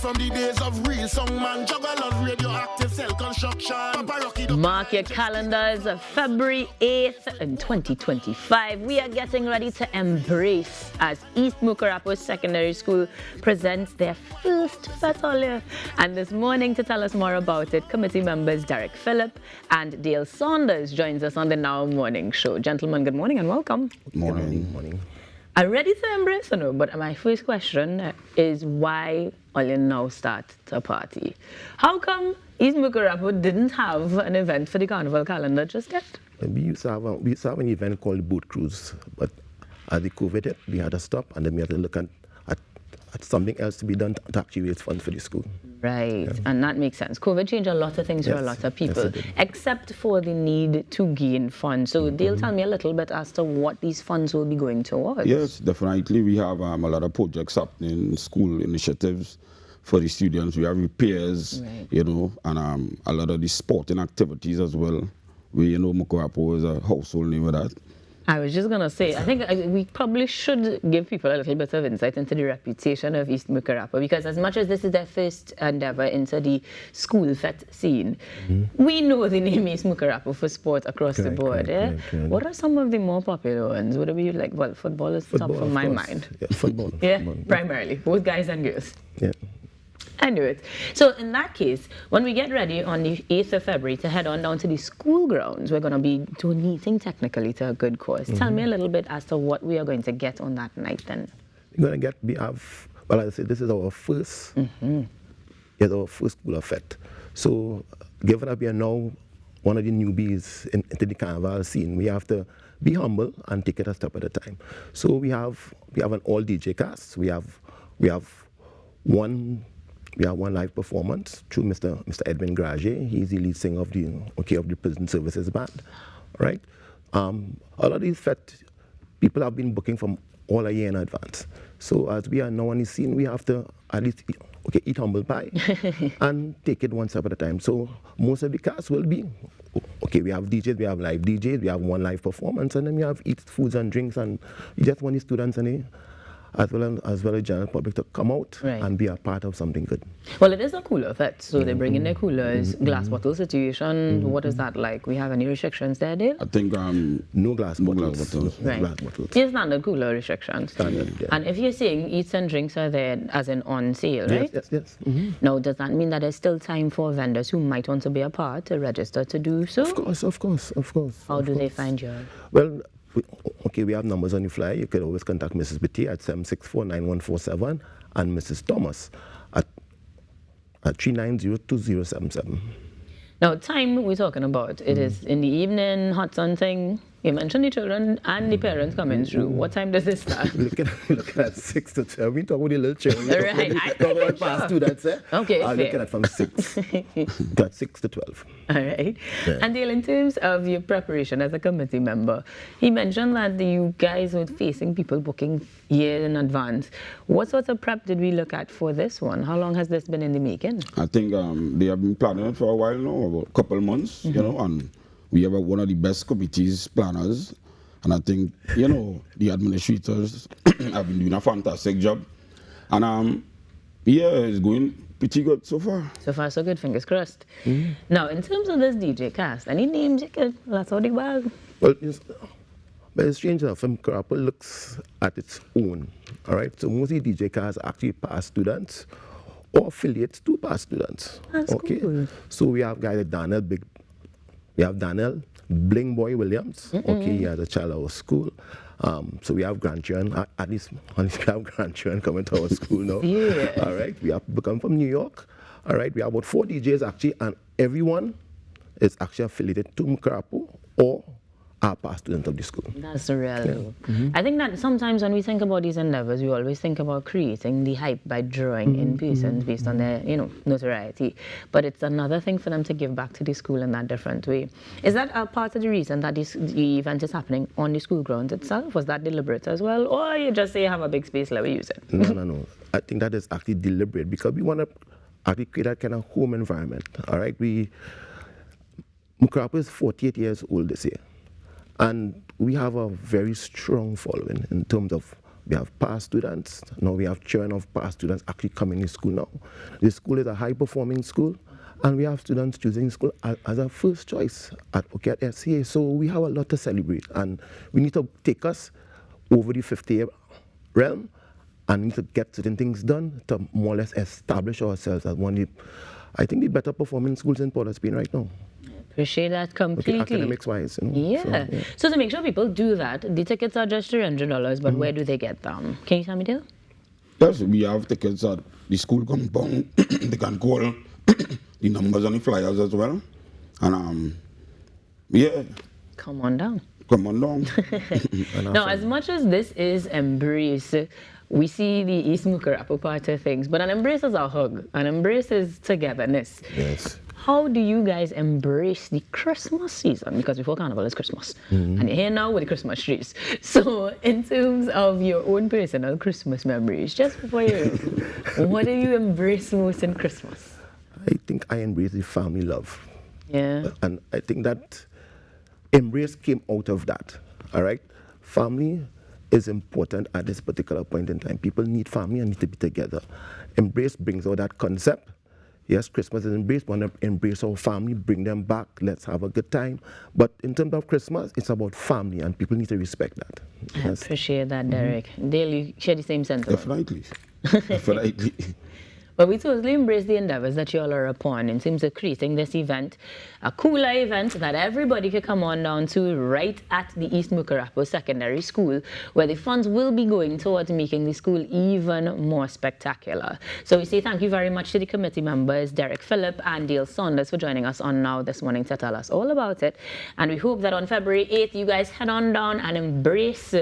from the days of real song man, juggle of radioactive cell construction. Mark your calendars, February 8th in 2025. We are getting ready to embrace as East Mucurapo Secondary School presents their first Fete. And this morning, to tell us more about it, committee members Derek Phillip and Dale Saunders joins us on the Now Morning Show. Gentlemen, good morning and welcome. Good morning. Are ready to embrace or no? But my first question is why all you now start to party? How come East Mucurapo didn't have an event for the carnival calendar just yet? We used to have an event called Boat Cruise, but as the COVID hit, we had to stop, and then we had to look at something else to be done to actually raise funds for the school. Right, yeah. And that makes sense. COVID changed a lot of things for a lot of people, except for the need to gain funds. So Dale, tell me a little bit as to what these funds will be going towards. Yes, definitely. We have a lot of projects happening, school initiatives for the students. We have repairs, and a lot of the sporting activities as well. Mucurapo is a household name of that. I was just going to say, I think we probably should give people a little bit of insight into the reputation of East Mucurapo, because as much as this is their first endeavor into the school fete scene, we know the name East Mucurapo for sport across the board. Correct. What are some of the more popular ones? Would it be like, well, football is top of my mind. Yeah, football. Primarily, both guys and girls. Yeah. I knew it. So in that case, when we get ready on the 8th of February to head on down to the school grounds, we're going to be donating technically to a good cause. Tell me a little bit as to what we are going to get on that night then. Well, I said, this is our first, our first school of fete. So given that we are now one of the newbies into the carnival scene, we have to be humble and take it a step at a time. So we have an all DJ cast. We have one live performance through Mr. Edwin Grage. He's the lead singer of the prison services band, right? A lot of these fete people have been booking from all a year in advance. So as we are now on the scene, we have to at least eat humble pie and take it one step at a time. So most of the cast will be, we have DJs, we have live DJs, we have one live performance, and then we have eat foods and drinks, and we just want the students as well as general public to come out and be a part of something good. Well, it is a cooler fete, so they bring in their coolers, glass bottle situation. What is that like? We have any restrictions there, Dale? I think no glass bottles. Right. Glass bottles. Just standard cooler restrictions. Standard, yeah. And if you're saying eats and drinks are there as in on sale, right? Yes. Now, does that mean that there's still time for vendors who might want to be a part to register to do so? Of course. How do they find you? Well, we have numbers on the flyer. You can always contact Mrs. Betty at 764-9147 and Mrs. Thomas at 390-2077. Now, time we're talking about, it is in the evening, hot sun thing. You mentioned the children and the parents coming through. What time does this start? Looking at 6 to 12. We talk about the little children. Right. Talk about past students. Okay, I'm looking at from 6. Got 6 to 12. All right. Yeah. And Dale, in terms of your preparation as a committee member, he mentioned that you guys were facing people booking years in advance. What sort of prep did we look at for this one? How long has this been in the making? I think they have been planning it for a while now, about a couple of months, and we have one of the best committees planners, and I think, the administrators have been doing a fantastic job. And it's going pretty good so far. So far, so good, fingers crossed. Now, in terms of this DJ cast, any names you could let out the bag? Well, it's strange enough, Mucurapo looks at its own, all right? So most of the DJ casts are actually past students or affiliates to past students. That's cool. So we have guys like Daniel Bling Boy Williams. He has a child at our school. So we have grandchildren, at least we have grandchildren coming to our school now. Yeah. All right, we have come from New York. All right, we have about 4 DJs actually, and everyone is actually affiliated to Mucurapo or are past students of the school. That's the reality. I think that sometimes when we think about these endeavors, we always think about creating the hype by drawing in persons based on their, notoriety. But it's another thing for them to give back to the school in that different way. Is that a part of the reason that the event is happening on the school grounds itself? Was that deliberate as well? Or you just say you have a big space, let me use it? No. I think that is actually deliberate because we want to actually create that kind of home environment. All right, Mucurapo is 48 years old this year. And we have a very strong following in terms of We have past students. Now we have churn of past students actually coming to school now. The school is a high-performing school, and we have students choosing school as a first choice at SCA. So we have a lot to celebrate, and we need to take us over the 50-year realm and need to get certain things done to more or less establish ourselves as one of the, I think, the better performing schools in Port of Spain right now. Appreciate that completely. Okay, academics-wise, you know. Yeah. So to make sure people do that, the tickets are just $300, but where do they get them? Can you tell me, Dale? Yes, we have tickets at the school compound. They can call the numbers on the flyers as well. And yeah. Come on down. Come on down. Now, as much as this is Embrace, we see the East Mucurapo part of things, but an embrace is a hug. An embrace is togetherness. Yes. How do you guys embrace the Christmas season? Because before Carnival is Christmas. And you're here now with the Christmas trees. So in terms of your own personal Christmas memories, just before you, what do you embrace most in Christmas? I think I embrace the family love. Yeah. And I think that embrace came out of that, all right? Family is important at this particular point in time. People need family and need to be together. Embrace brings out that concept. Yes, Christmas is embraced. We want to embrace our family, bring them back, let's have a good time. But in terms of Christmas, it's about family, and people need to respect that. Yes. I appreciate that, Derek. Dale, you share the same sentiment? Definitely. Definitely. But we totally embrace the endeavors that you all are upon in terms of creating this event, a cooler event that everybody can come on down to right at the East Mucurapo Secondary School, where the funds will be going towards making the school even more spectacular. So we say thank you very much to the committee members, Derek Phillip and Dale Saunders, for joining us on Now this morning to tell us all about it. And we hope that on February 8th, you guys head on down and embrace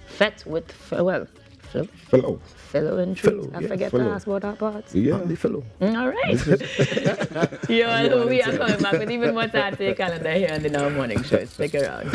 Fete with, well, Fellow. Fellow and treat. I forget to ask about that part. Yeah, the fellow. All right. You all know we are coming back with even more time to your calendar here on the Now Morning Show. Stick around.